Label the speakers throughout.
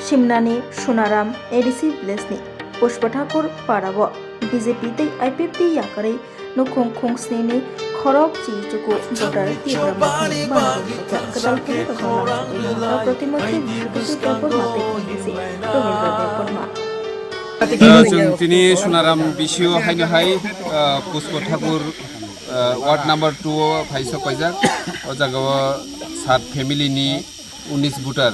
Speaker 1: सिमनानि सुनाराम एडिसि विलेजनि पुष्पठाकुर पाराव BJP tei IPFT Yakarwi Nukhungni खरब चिजुको भोटार TIPRA माथि बानायनाय कदालफोरनि बाथ्रा प्रतिमूर्ति बिजुपुर माथि MDC
Speaker 2: जों दिनै सुनाराम बिसिओ हायनोहाय पुष्पठाकुर वार्ड नम्बर 2 आव फाइसा कयजाक ओ जागाव 7 फेमिलिनि 19 भोटार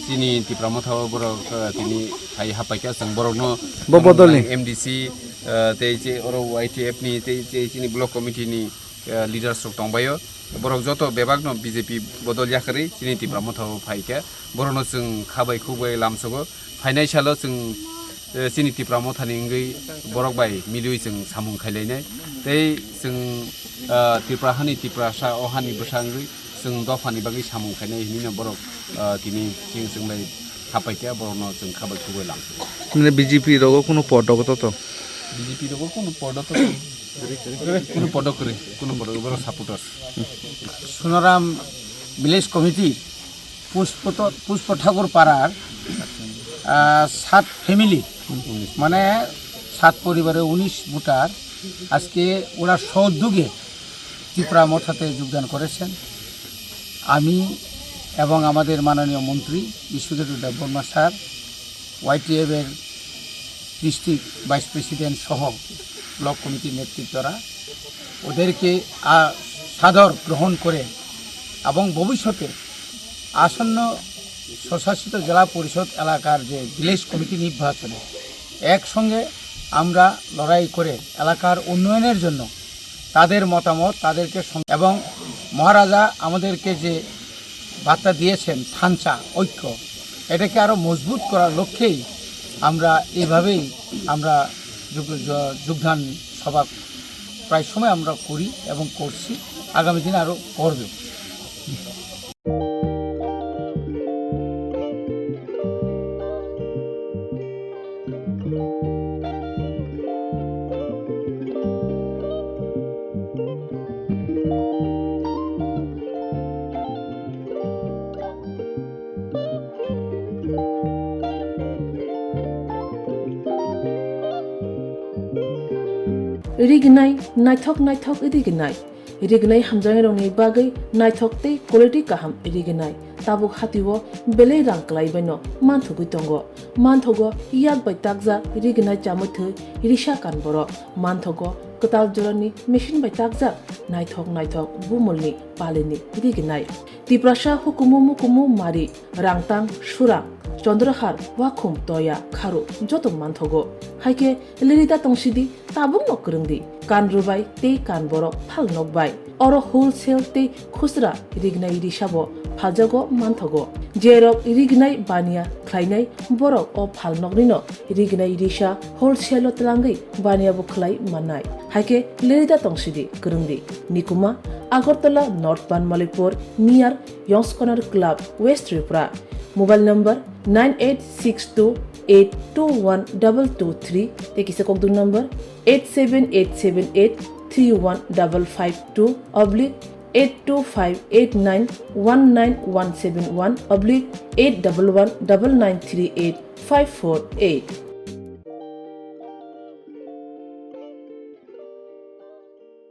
Speaker 2: दिनै TIPRA Motha borok दिनै हाय हापायका जों बरकनो बदलनि MDC तेजे अरो ITF नि तेजे ब्लक कमिटिनि लिडार्स दंबायो बरक जतो बेबाग न BJP बदल याखरै दिनै TIPRA Motha फायका बरनो जों खाबायखौबो लामसगो फाइनान्सियलो जों सिनि TIPRA Motha नि ngै बरक बाय मिलुइ जों सामुं खायलायनाय तै जों TIPRA हानि TIPRA सा अहानि बसांगै जों दफानि बागै सामुं खायनाय हिनि बरक दिनै जों बाय हापायका बरनो जों खाबायखौबो लामसगो
Speaker 3: মানে BJP রগো কোনো পদগত তো
Speaker 2: BJP রগো কোনো পদত কোনো পদক করে কোনো পদক বড় সাপোর্টার
Speaker 4: সোনারাম ভিলেজ কমিটি পুষ্পঠাকুর পাড়ার 7 ফ্যামিলি মানে 7 পরিবারে 19 ভোটার আজকে ওরা সউদ্যোগে TIPRA Mothaতে যোগদান করেছেন আমি এবং আমাদের মাননীয় মন্ত্রী বিশ্বজিৎ বর্মা স্যার YTF এর ডিস্ট্রিক্ট ভাইস প্রেসিডেন্ট সহ ব্লক কমিটির নেতৃত্বরা ওদেরকে সাদর গ্রহণ করে এবং ভবিষ্যতে আসন্ন স্বশাসিত জেলা পরিষদ এলাকার যে ভিলেজ কমিটি নির্বাচনে একসঙ্গে আমরা লড়াই করে এলাকার উন্নয়নের জন্য তাদের মতামত তাদেরকে এবং মহারাজা আমাদেরকে যে বার্তা দিয়েছেন থানচা ঐক্য এটাকে আরও মজবুত করার লক্ষ্যেই আমরা এইভাবেই আমরা যোগদান সভা প্রায় সময় আমরা করি এবং করছি আগামী দিনে আরও করব
Speaker 5: रिगनाय नायथक रिगनाय हामजानाय रंनि बागै नायथक तै क्वालिटी काहाम रिगनाय ताबुक हातिव बेले रांक्लायबायनो मानथुगै दंग मानथगो याक बाय ताकजा रिगनाय चामथो रिसा कानबर मानथगो कताल जरनि मेशिन बाय ताकजा नायथक बुमलनि पालिनि रिगनाय तिप्रासा हुकुमु मारि रांतां सुरा चंद्रहार वाखुम तया खारु जतो मानथगो हाइके लिरिदा तंसिदि ताबुं नकरंदि कानरुबाय ते कानबरो फाल नकबाय अरो होलसेल ते खुसरा रिगनाय रिसाबो फाजगो मानथगो जेरक रिगनाय बानिया ख्लायनाय बरक अ फाल नकनिनो रिगनाय रिसा होलसेल तलांगै बानियाबो ख्लाय माननाय हाइके लिरिदा तंसिदि करंदि निकुमा आगरतला नॉर्थ बान Malikpur near young's corner club west Tripura mobile number 9862821223 ते किसे कोकदुन नंबर 87878315522/825891971/81199385448